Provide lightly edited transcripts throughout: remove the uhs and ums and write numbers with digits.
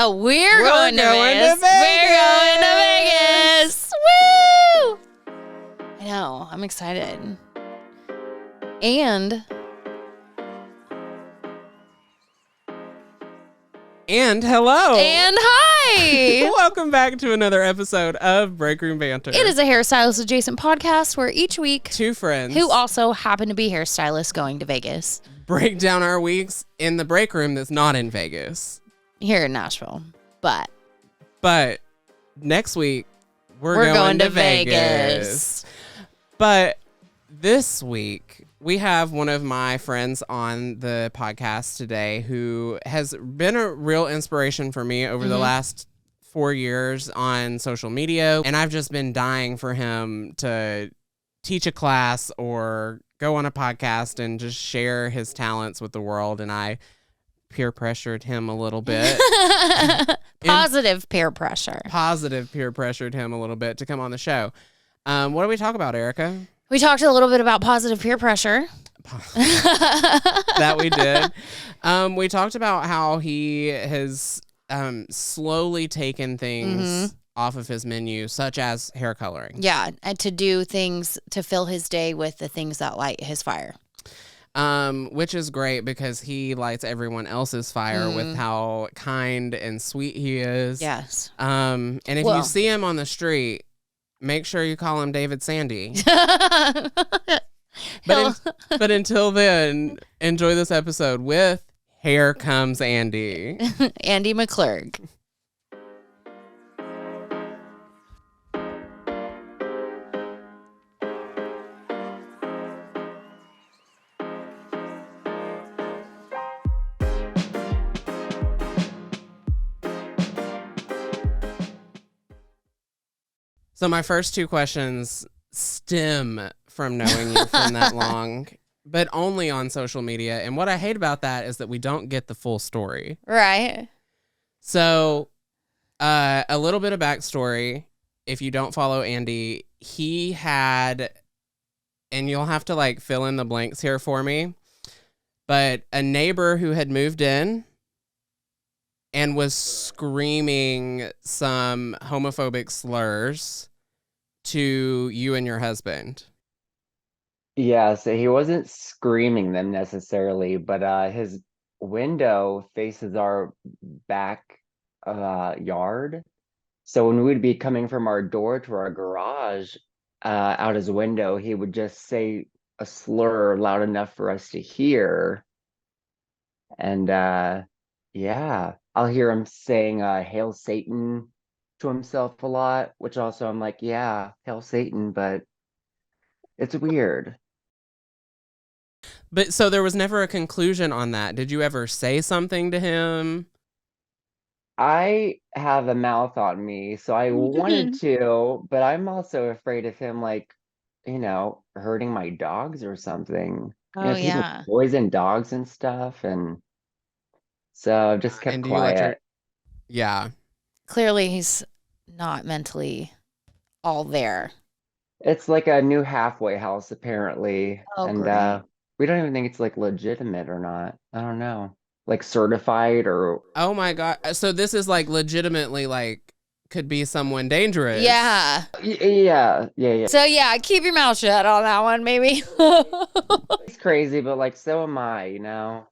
Oh, we're going to Vegas. We're going to Vegas. Woo! I know. I'm excited. And hello. And hi. Welcome back to another episode of Breakroom Banter. It is a hairstylist adjacent podcast where each week two friends who also happen to be hairstylists going to Vegas break down our weeks in the break room that's not in Vegas. Here in Nashville. But next week we're going to Vegas. But this week we have one of my friends on the podcast today who has been a real inspiration for me over the last 4 years on social media. And I've just been dying for him to teach a class or go on a podcast and just share his talents with the world. And I peer pressured him a little bit. Positive peer pressured him a little bit to come on the show. What do we talk about, Ericka? We talked a little bit about positive peer pressure. That we did. We talked about how he has slowly taken things off of his menu, such as hair coloring. Yeah, and to do things to fill his day with the things that light his fire. Which is great because he lights everyone else's fire with how kind and sweet he is. Yes. And if you see him on the street, make sure you call him David Sandy. But until then, enjoy this episode with Here Comes Andy. Andy McClurg. So my first two questions stem from knowing you from that long, but only on social media. And what I hate about that is that we don't get the full story. Right. So a little bit of backstory. If you don't follow Andy, he had, and you'll have to like fill in the blanks here for me, but a neighbor who had moved in and was screaming some homophobic slurs to you and your husband. Yeah, so he wasn't screaming them necessarily, but his window faces our back yard. So when we'd be coming from our door to our garage, out his window, he would just say a slur loud enough for us to hear. And yeah, I'll hear him saying Hail Satan to himself a lot, which also I'm like, yeah, Hail Satan, but it's weird. But so there was never a conclusion on that. Did you ever say something to him? I have a mouth on me, so I wanted to, but I'm also afraid of him, like, hurting my dogs or something. Oh, People yeah. poison dogs and stuff, and so I've just kept And do you let quiet. Yeah. Clearly, he's not mentally all there. It's like a new halfway house, apparently, Oh, and great. we don't even think it's like legitimate or not. I don't know, like certified or. Oh my God. So this is like legitimately like could be someone dangerous. Yeah. Yeah. So, yeah, keep your mouth shut on that one, maybe. It's crazy, but like, so am I,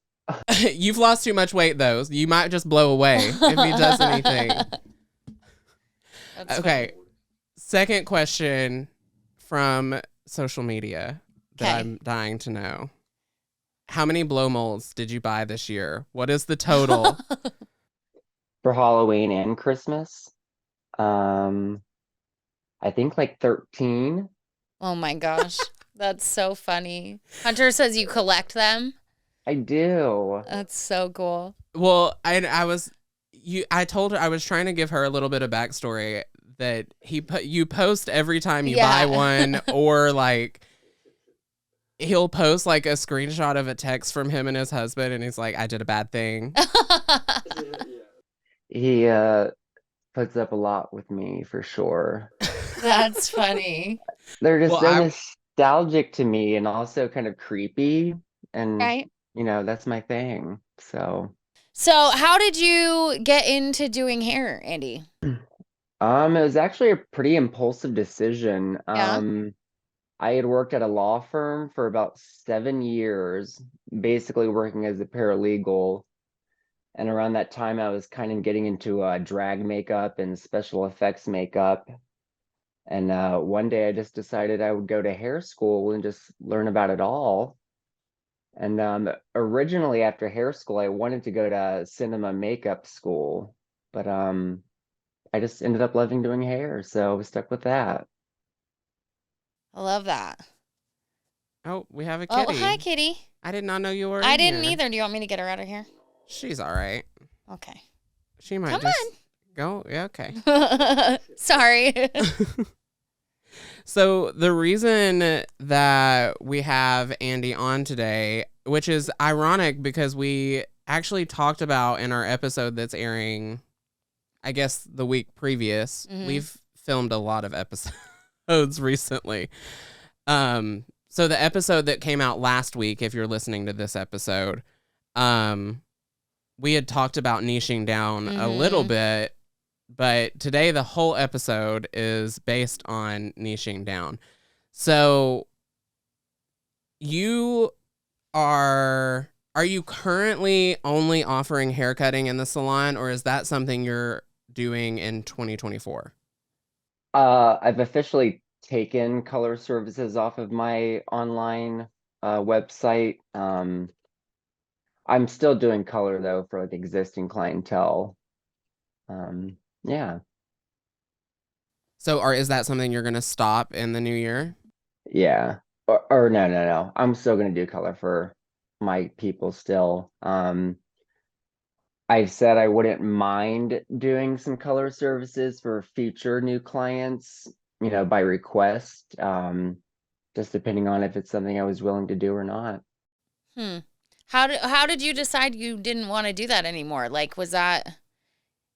You've lost too much weight though. You might just blow away if he does anything. That's Okay. Second question from social media that I'm dying to know. How many blow molds did you buy this year? What is the total? For Halloween and Christmas. I think like 13. Oh my gosh. That's so funny. Hunter says you collect them. I do. That's so cool. Well, I told her I was trying to give her a little bit of backstory that you post every time you buy one, or like he'll post like a screenshot of a text from him and his husband, and he's like, I did a bad thing. He puts up a lot with me for sure. That's funny. They're just so nostalgic to me and also kind of creepy, and Right. that's my thing. So So how did you get into doing hair, Andy? It was actually a pretty impulsive decision. Yeah. I had worked at a law firm for about 7 years, basically working as a paralegal. And around that time, I was kind of getting into drag makeup and special effects makeup. And one day I just decided I would go to hair school and just learn about it all. And originally after hair school, I wanted to go to cinema makeup school, but I just ended up loving doing hair, so I was stuck with that. I love that. Oh, we have a Oh, kitty. hi, kitty. I did not know you were I in didn't here. either. Do you want me to get her out of here? She's all right. Okay. She might Come just go. Yeah, okay. on. Sorry. So the reason that we have Andy on today, which is ironic because we actually talked about in our episode that's airing, I guess, the week previous. Mhm. We've filmed a lot of episodes recently. So the episode that came out last week, if you're listening to this episode, we had talked about niching down a little bit, but today the whole episode is based on niching down. So are you currently only offering haircutting in the salon, or is that something you're doing in 2024? I've officially taken color services off of my online website. I'm still doing color though for like existing clientele. Yeah, So is that something you're going to stop in the new year? yeah. Or no. I'm still gonna do color for my people still. I've said I wouldn't mind doing some color services for future new clients, by request, just depending on if it's something I was willing to do or not. How did you decide you didn't want to do that anymore? Like, was that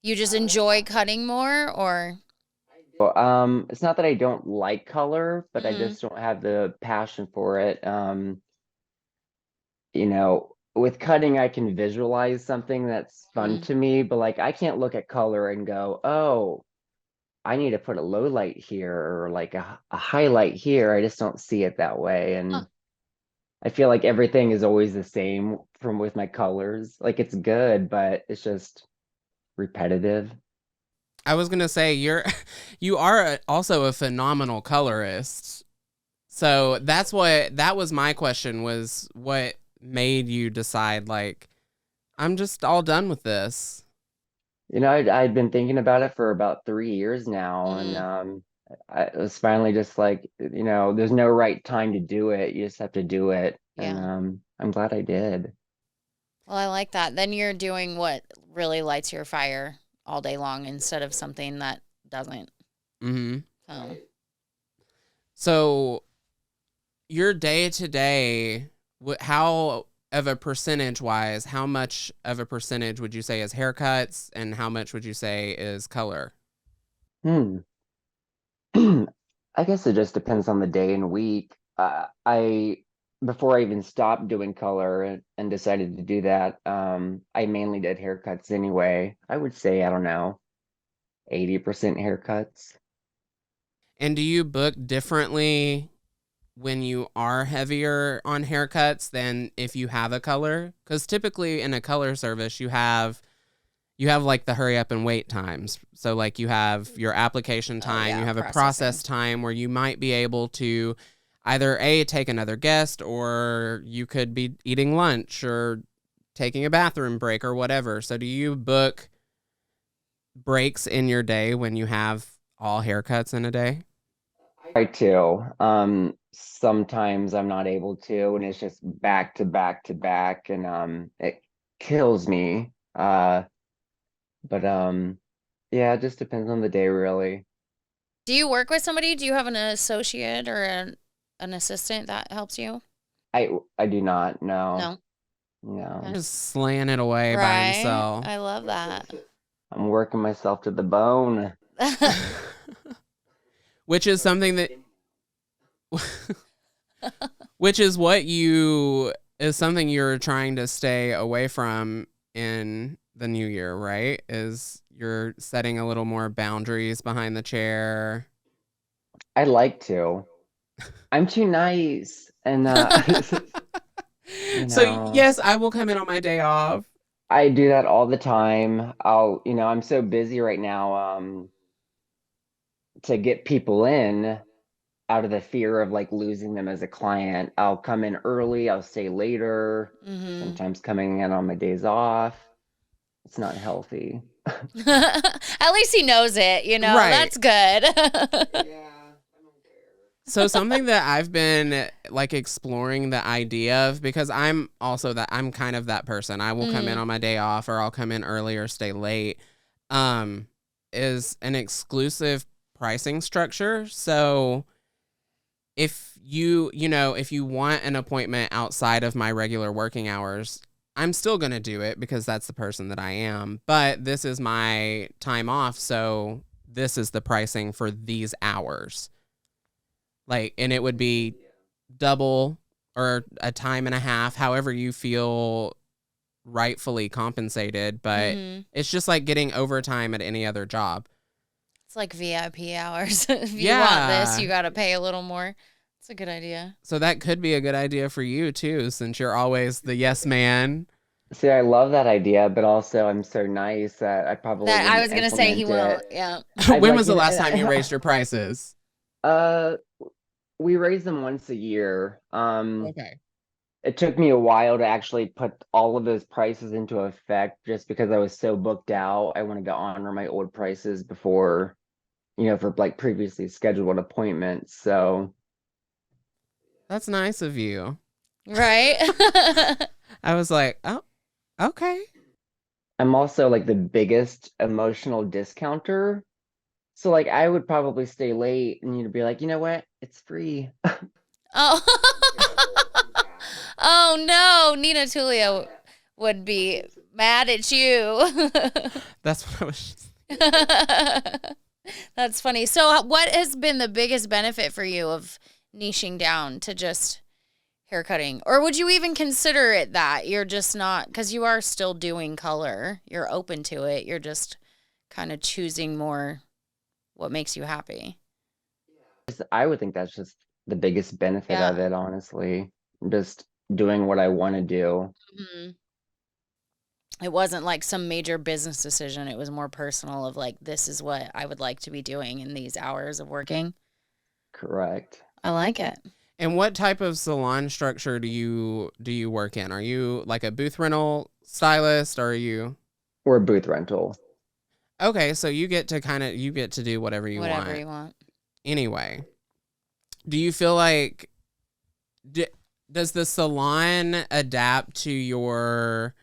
you just enjoy cutting more, or? Well, it's not that I don't like color, but I just don't have the passion for it. With cutting, I can visualize something that's fun to me, but like I can't look at color and go, oh, I need to put a low light here or like a highlight here. I just don't see it that way. And I feel like everything is always the same from with my colors. Like it's good, but it's just repetitive. I was going to say you are also a phenomenal colorist. So that was my question, was what made you decide, like, I'm just all done with this? I'd been thinking about it for about 3 years now, and I was finally just like, there's no right time to do it. You just have to do it, and Yeah. I'm glad I did. Well, I like that. Then you're doing what really lights your fire all day long instead of something that doesn't. Mm-hmm. Oh. So your day to day, how of a percentage wise, how much of a percentage would you say is haircuts, and how much would you say is color? Hmm. I guess it just depends on the day and week. I Before I even stopped doing color and decided to do that, I mainly did haircuts anyway. I would say, I don't know, 80% haircuts. And do you book differently when you are heavier on haircuts than if you have a color? Because typically in a color service, you have like the hurry up and wait times. So like you have your application time, you have a process time where you might be able to either take another guest, or you could be eating lunch or taking a bathroom break or whatever. So do you book breaks in your day when you have all haircuts in a day? I too. Sometimes I'm not able to, and it's just back to back to back, and it kills me. But yeah, it just depends on the day, really. Do you work with somebody? Do you have an associate or an assistant that helps you? I do not, no. No. No. Just slaying it away by Right. himself. I love that. I'm working myself to the bone. Which is something that which is what you is something you're trying to stay away from in the new year, right? Is you're setting a little more boundaries behind the chair. I'd like to. I'm too nice. And you So know, yes, I will come in on my day off. I do that all the time. I'm so busy right now, to get people in out of the fear of like losing them as a client. I'll come in early, I'll stay later, Mm-hmm. sometimes coming in on my days off. It's not healthy. At least he knows it, Right. That's good. So something that I've been like exploring the idea of, because I'm kind of that person. I will come in Mm. on my day off, or I'll come in early or stay late. Um, is an exclusive pricing structure. So if if you want an appointment outside of my regular working hours, I'm still going to do it because that's the person that I am. But this is my time off. So this is the pricing for these hours. Like, and it would be double or a time and a half, however you feel rightfully compensated. But Mm-hmm. it's just like getting overtime at any other job. It's like VIP hours. If you want this, Yeah. you got to pay a little more. It's a good idea. So that could be a good idea for you too, since you're always the yes man. See, I love that idea, but also I'm so nice that I probably That I wouldn't was going to say he implement won't. it. Yeah. I'd be When like, was the last time you raised your prices? uh, we raise them once a year. Okay. It took me a while to actually put all of those prices into effect just because I was so booked out. I wanted to honor my old prices before, for like previously scheduled appointments. So That's nice of you. Right? I was like, oh, okay. I'm also like the biggest emotional discounter. So like I would probably stay late and you'd be like, you know what? It's free. Oh. Oh no, Nina Tulio would be mad at you. That's what I was. That's funny. So, what has been the biggest benefit for you of niching down to just haircutting? Or would you even consider it that you're just not, because you are still doing color, you're open to it, you're just kind of choosing more what makes you happy? I would think that's just the biggest benefit Yeah. of it, honestly. Just doing what I want to do. Mhm. It wasn't like some major business decision. It was more personal of like, this is what I would like to be doing in these hours of working. Correct. I like it. And what type of salon structure do you work in? Are you like a booth rental stylist, or are you? Or booth rental. Okay, so you get to do whatever you Whatever want. you want. Anyway, do you feel like does the salon adapt to your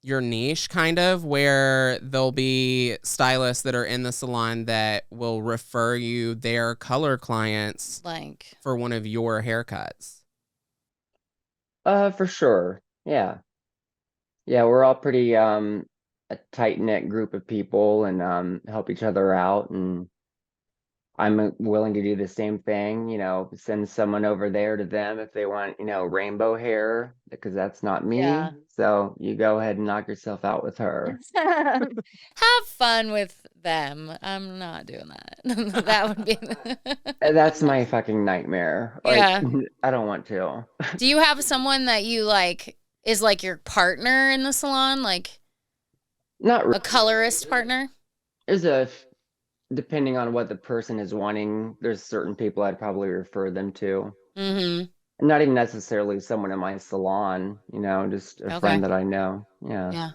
niche, kind of, where there'll be stylists that are in the salon that will refer you their color clients Like, for one of your haircuts? For sure. Yeah. Yeah, we're all pretty a tight-knit group of people and help each other out, and I'm willing to do the same thing, send someone over there to them if they want, rainbow hair, because that's not me. yeah. So you go ahead and knock yourself out with her. Have fun with them. I'm not doing that. That would be. And that's my fucking nightmare. Like, Yeah. I don't want to. Do you have someone that you like is like your partner in the salon, like Not a colorist partner? There's depending on what the person is wanting, there's certain people I'd probably refer them to. Mm-hmm. Not even necessarily someone in my salon, just a Okay. friend that I know. Yeah. Yeah.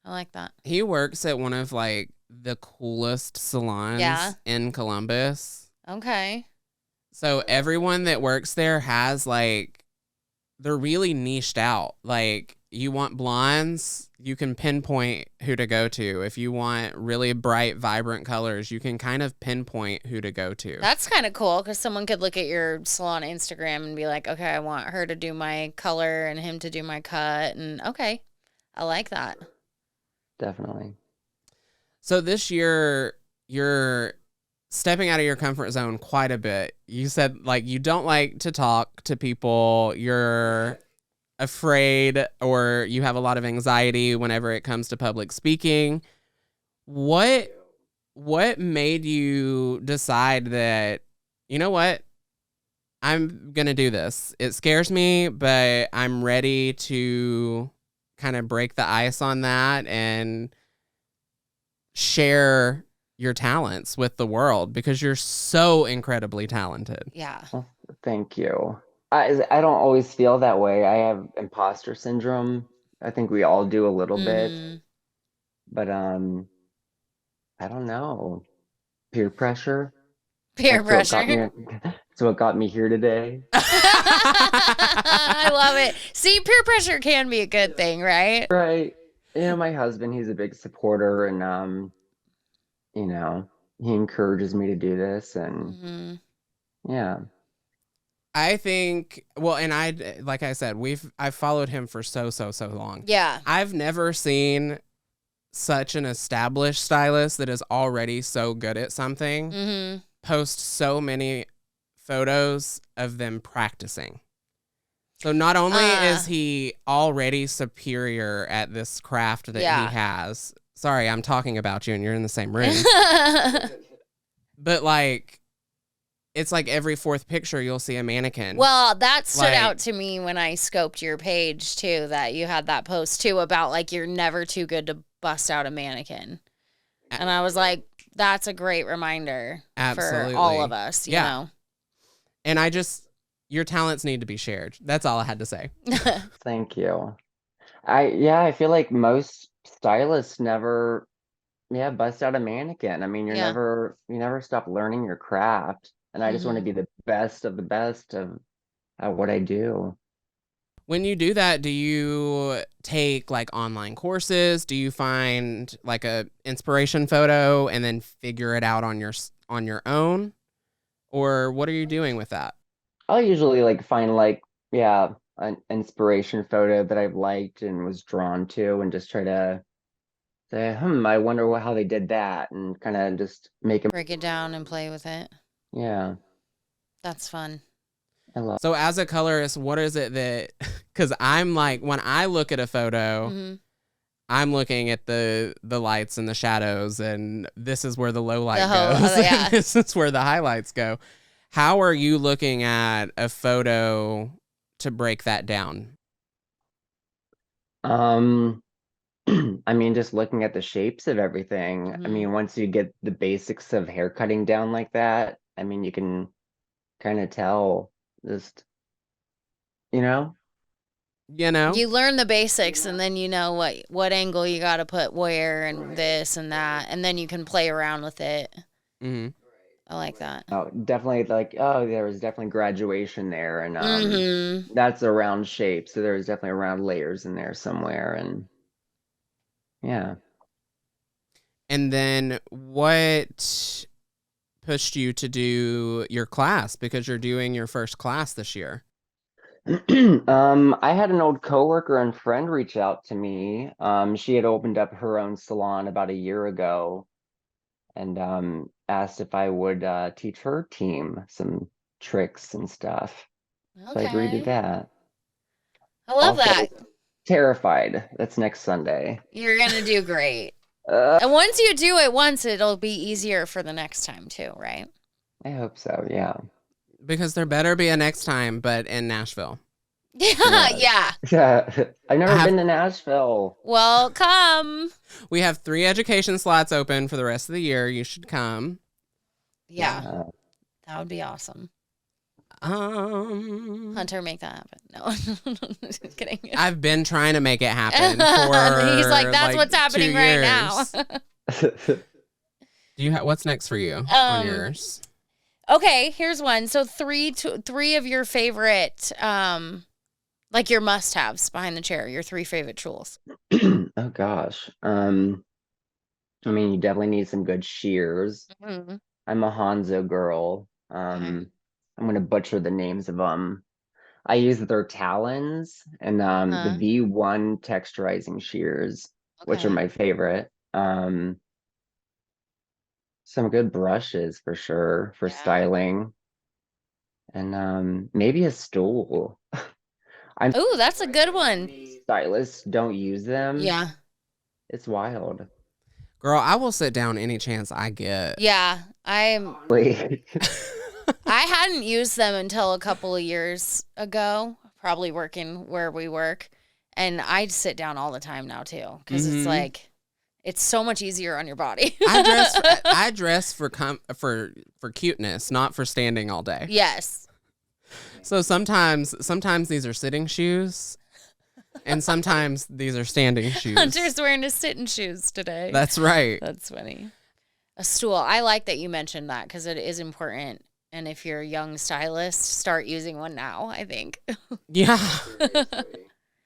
I like that. He works at one of like the coolest salons Yeah. in Columbus. Okay. So everyone that works there has like, they're really niched out. Like, you want blondes, you can pinpoint who to go to. If you want really bright, vibrant colors, you can kind of pinpoint who to go to. That's kind of cool because someone could look at your salon Instagram and be like, okay, I want her to do my color and him to do my cut. And okay, I like that. Definitely. So this year, you're stepping out of your comfort zone quite a bit. You said like you don't like to talk to people. You're afraid or you have a lot of anxiety whenever it comes to public speaking. What made you decide that, you know what, I'm going to do this? It scares me, but I'm ready to kind of break the ice on that and share your talents with the world because you're so incredibly talented. Yeah. Well, thank you. I don't always feel that way. I have imposter syndrome. I think we all do a little bit, but I don't know. Peer pressure. Peer That's what got pressure. me. That's what got me here today. I love it. See, peer pressure can be a good thing, right? Right. My husband, he's a big supporter, and he encourages me to do this, and yeah. I think, well, and like I said, I've followed him for so long. Yeah. I've never seen such an established stylist that is already so good at something post so many photos of them practicing. So not only is he already superior at this craft that he has. Sorry, I'm talking about you and you're in the same room. But like, it's like every fourth picture you'll see a mannequin. Well, that stood out to me when I scoped your page too, that you had that post too about like you're never too good to bust out a mannequin. And I was like, that's a great reminder for all of us, you know. And your talents need to be shared. That's all I had to say. Thank you. I feel like most stylists never bust out a mannequin. I mean, you never stop learning your craft. And I just want to be the best of the best at what I do. When you do that, do you take like online courses? Do you find like a inspiration photo and then figure it out on your own? Or what are you doing with that? I'll usually like find like, an inspiration photo that I've liked and was drawn to and just try to say, I wonder how they did that, and kind of just break it down and play with it. Yeah. That's fun. So as a colorist, what is it that, because I'm like, when I look at a photo, I'm looking at the lights and the shadows, and this is where the low light goes. Yeah. This is where the highlights go. How are you looking at a photo to break that down? I mean, just looking at the shapes of everything. I mean, once you get the basics of hair cutting down like that, I mean, you can kind of tell just, you know? You learn the basics and then you know what angle you got to put where and this and that, and then you can play around with it. I like that. Oh, definitely there was definitely graduation there, and that's a round shape, so there was definitely round layers in there somewhere, and yeah. And then what pushed you to do your class, because you're doing your first class this year? I had an old coworker and friend reach out to me. She had opened up her own salon about a year ago, and asked if I would teach her team some tricks and stuff. So I agreed to that. I love that. Terrified. That's next Sunday. You're gonna do great. And once you do it once, it'll be easier for the next time too, right? I hope so, yeah. Because there better be a next time, but in Nashville. Yeah. I've never been to Nashville. Well, come. We have 3 education slots open for the rest of the year. You should come. Yeah. That would be awesome. Hunter, make that happen. No, just kidding. I've been trying to make it happen for He's like, that's what's happening right now. Do you what's next for you on yours? Okay, here's one. So three of your favorite, like your must-haves behind the chair. Your 3 favorite tools. Oh gosh. I mean, you definitely need some good shears. I'm a Hanzo girl. I'm gonna butcher the names of them. I use their talons and the V1 texturizing shears, which are my favorite. Some good brushes for sure for styling, and maybe a stool. Oh, that's a good one. Stylists don't use them. Yeah. It's wild. Girl, I will sit down any chance I get. Yeah. Wait. I hadn't used them until a couple of years ago, probably working where we work. And I sit down all the time now too, because it's like, it's so much easier on your body. I dress for cuteness, not for standing all day. Yes. So sometimes these are sitting shoes, and sometimes these are standing shoes. Hunter's wearing his sitting shoes today. That's right. That's funny. A stool. I like that you mentioned that because it is important. And if you're a young stylist, start using one now, I think. Yeah.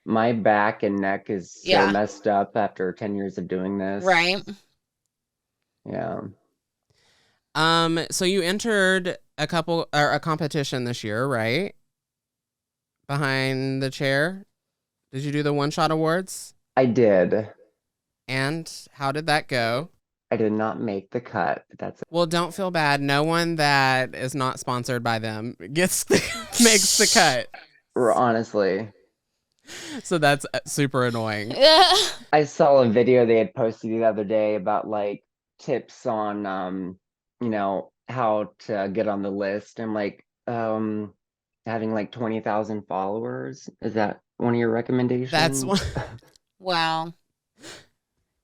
My back and neck is so messed up after 10 years of doing this. Right. Yeah. So you entered a competition this year, right? Behind the chair. Did you do the One Shot Awards? I did. And how did that go? I did not make the cut. But that's Well, don't feel bad. No one that is not sponsored by them makes the cut. honestly. So that's super annoying. I saw a video they had posted the other day about like tips on how to get on the list. I'm like, having like 20,000 followers. Is that one of your recommendations? That's one. Wow.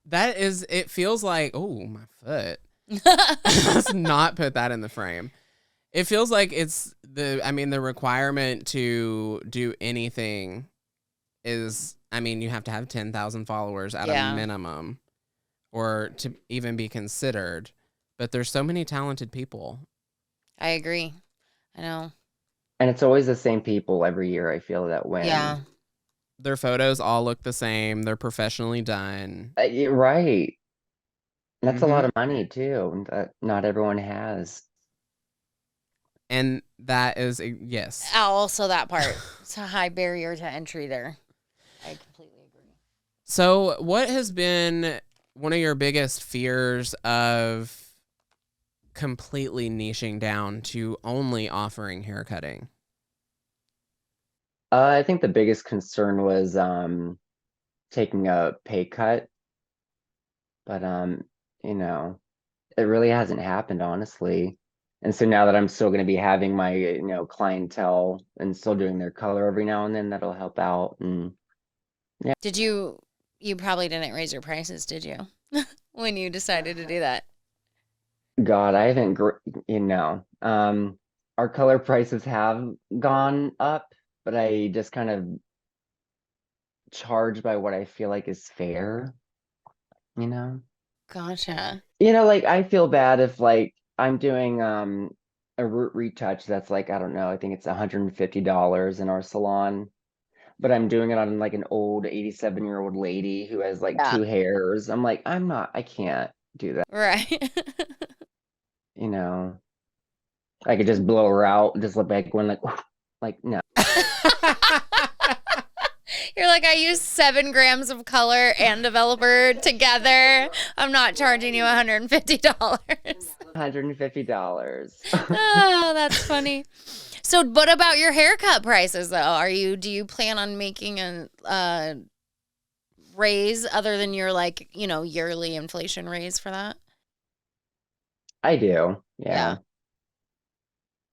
That is, it feels like, oh, my foot. Let's not put that in the frame. It feels like it's the requirement to do anything is, you have to have 10,000 followers at a minimum or to even be considered. But there's so many talented people. I agree. I know. And it's always the same people every year, I feel, that win. Yeah. Their photos all look the same. They're professionally done. You're right. That's a lot of money, too, that not everyone has. And that is, yes. Also that part. It's a high barrier to entry there. I completely agree. So what has been one of your biggest fears of completely niching down to only offering haircutting? I think the biggest concern was taking a pay cut. But it really hasn't happened, honestly. And so now that I'm still going to be having my, clientele and still doing their color every now and then, that'll help out. And yeah. Did you probably didn't raise your prices, did you? When you decided to do that? God, I haven't, our color prices have gone up, but I just kind of charge by what I feel like is fair, Gotcha. Like I feel bad if like I'm doing a root retouch that's like, I don't know, I think it's $150 in our salon, but I'm doing it on like an old 87-year-old lady who has like two hairs. I'm like, I can't do that. Right. I could just blow her out, just look like one like no. You're like, I use 7 grams of color and developer together. I'm not charging you $150. $150. Oh, that's funny. So what about your haircut prices though? Do you plan on making a raise other than your yearly inflation raise for that? I do. Yeah.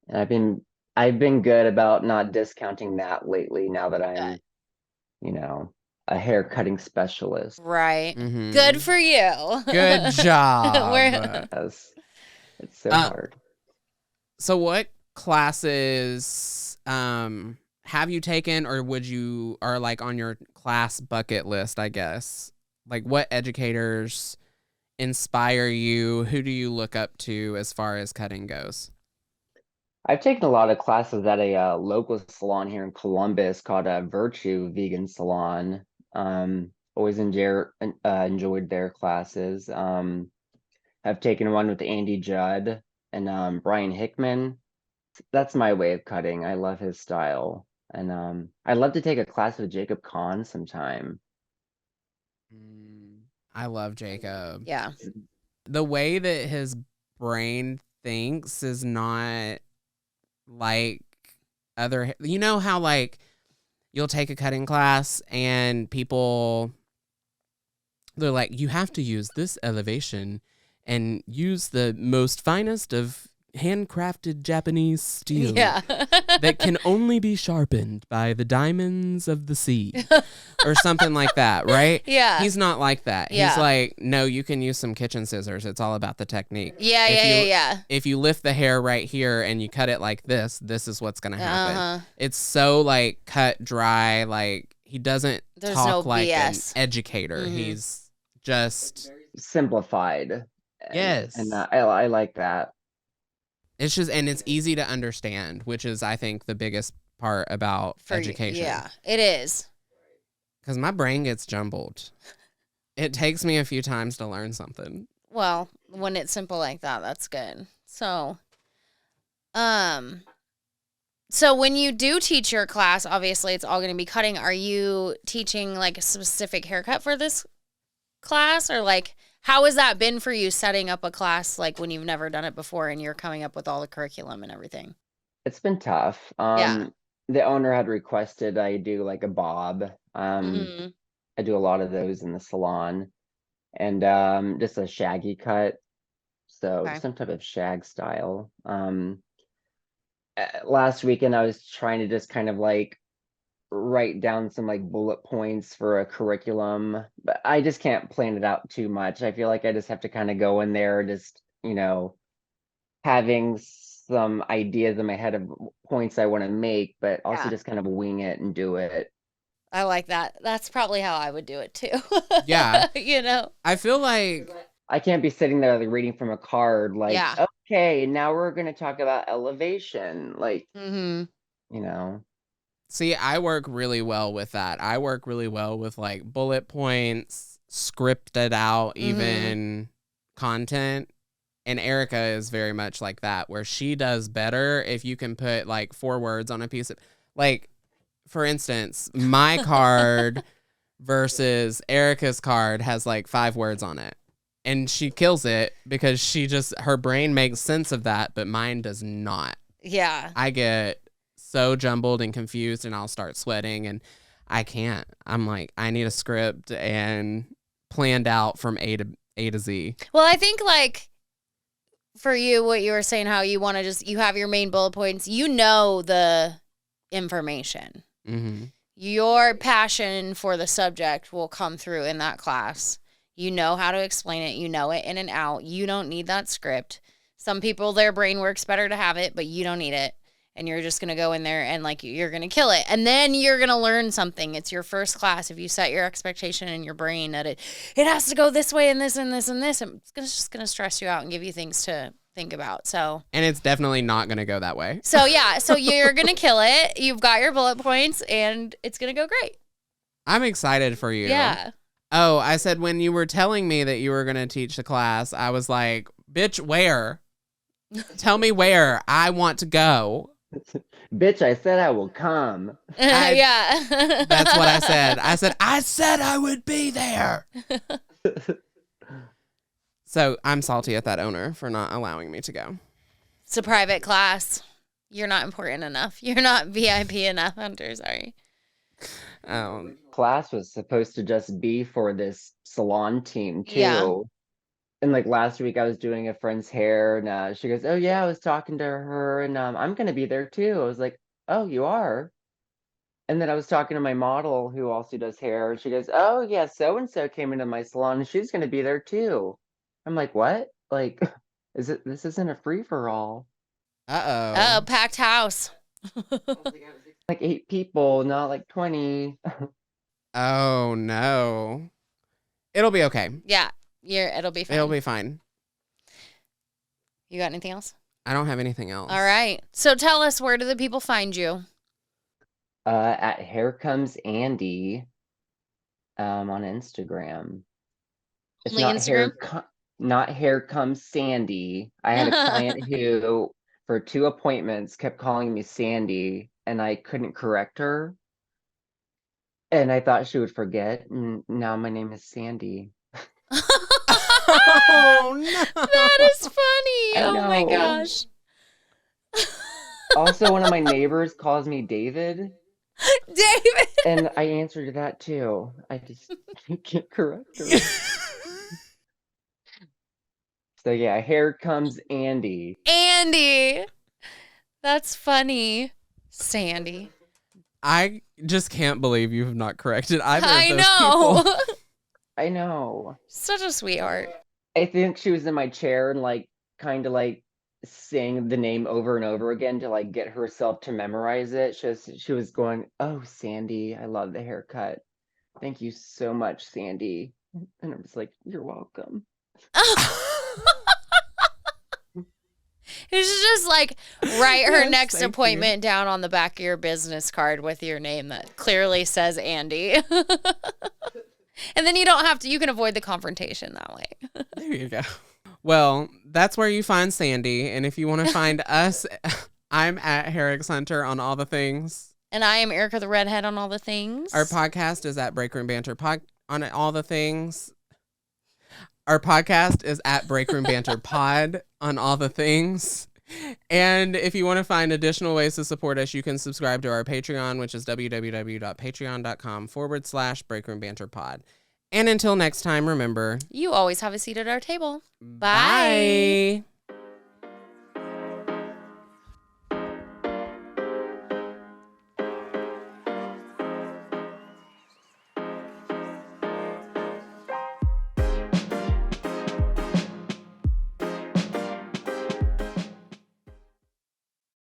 And I've been good about not discounting that lately now that I'm a hair cutting specialist. Right. Mm-hmm. Good for you. Good job. Yes. It's so hard. So what classes have you taken or are like on your class bucket list, I guess? Like what educators inspire you? Who do you look up to as far as cutting goes? I've taken a lot of classes at a local salon here in Columbus called Virtue Vegan Salon. Always enjoyed their classes. I've taken one with Andy Judd and Brian Hickman. That's my way of cutting. I love his style. And I'd love to take a class with Jacob Kahn sometime. I love Jacob. Yeah. The way that his brain thinks is not like other, how like you'll take a cutting class and people, they're like, you have to use this elevation and use the most finest of handcrafted Japanese steel that can only be sharpened by the diamonds of the sea or something like that, right? Yeah. He's not like that. Yeah. He's like, no, you can use some kitchen scissors. It's all about the technique. Yeah. If you lift the hair right here and you cut it like this is what's going to happen. It's so like cut dry. Like he doesn't talk like BS. An educator. He's just simplified. Yes. And I like that. It's just, and it's easy to understand, which is, I think, the biggest part about education. Yeah, it is. Because my brain gets jumbled. It takes me a few times to learn something. Well, when it's simple like that, that's good. So when you do teach your class, obviously it's all going to be cutting. Are you teaching like a specific haircut for this class, or like how has that been for you setting up a class like when you've never done it before and you're coming up with all the curriculum and everything? It's been tough. The owner had requested I do like a bob. I do a lot of those in the salon, and just a shaggy cut, so some type of shag style. Last weekend I was trying to just kind of like write down some like bullet points for a curriculum, but I just can't plan it out too much. I feel like I just have to kind of go in there, just, having some ideas in my head of points I want to make, but also just kind of wing it and do it. I like that. That's probably how I would do it too. Yeah. I feel like I can't be sitting there like reading from a card like, okay, now we're going to talk about elevation. Like, See, I work really well with that. I work really well with like bullet points, scripted out, even content. And Ericka is very much like that, where she does better if you can put like 4 words on a piece of, like, for instance, my card versus Erica's card has like 5 words on it. And she kills it because her brain makes sense of that, but mine does not. Yeah. I get so jumbled and confused and I'll start sweating and I can't. I'm like, I need a script and planned out from A to Z. Well, I think like for you, what you were saying, how you want to you have your main bullet points, the information. Your passion for the subject will come through in that class. You know how to explain it. You know it in and out. You don't need that script. Some people, their brain works better to have it, but you don't need it. And you're just going to go in there and like you're going to kill it. And then you're going to learn something. It's your first class. If you set your expectation in your brain that it has to go this way and this and this and this, it's just going to stress you out and give you things to think about. So, and it's definitely not going to go that way. So yeah, so you're going to kill it. You've got your bullet points and it's going to go great. I'm excited for you. Yeah. Oh, I said when you were telling me that you were going to teach the class, I was like, bitch, where? Tell me where. I want to go. Bitch, I said I will come. Yeah. That's what I said. I said I would be there. So I'm salty at that owner for not allowing me to go. It's a private class. You're not important enough. You're not VIP enough, Hunter. Sorry. Class was supposed to just be for this salon team too. Yeah. And like last week I was doing a friend's hair and she goes, oh yeah, I was talking to her and I'm going to be there too. I was like, oh, you are? And then I was talking to my model who also does hair. And she goes, oh yeah, so-and-so came into my salon and she's going to be there too. I'm like, what? Like, this isn't a free for all. Oh, packed house. Like 8 people, not like 20. Oh no. It'll be okay. Yeah. It'll be fine. It'll be fine. You got anything else? I don't have anything else. All right. So tell us, where do the people find you? At Here Comes Andy on Instagram. It's Only Instagram? Not Here Comes Sandy. I had a client who, for 2 appointments, kept calling me Sandy, and I couldn't correct her. And I thought she would forget, and now my name is Sandy. Oh, no. That is funny. Oh, my gosh. Also, one of my neighbors calls me David. David. And I answered that too. I just can't correct her. So yeah, here comes Andy. Andy. That's funny. Sandy. I just can't believe you have not corrected either of those know. people. I know. Such a sweetheart. I think she was in my chair and like kind of like saying the name over and over again to like get herself to memorize it. She was going, "Oh, Sandy, I love the haircut. Thank you so much, Sandy." And I was like, "You're welcome." You should just like write her Yes, next thank appointment you. down on the back of your business card with your name that clearly says Andy. And then you don't have to, you can avoid the confrontation that way. There you go. Well, that's where you find Sandy. And if you want to find us, I'm at Herrick Center on all the things. And I am Ericka the Redhead on all the things. Our podcast is at Breakroom Banter Pod on all the things. Our podcast is at Breakroom Banter Pod on all the things. And if you want to find additional ways to support us, you can subscribe to our Patreon, which is www.patreon.com/Breakroom Banter Pod. And until next time, remember, You always have a seat at our table. Bye. Bye.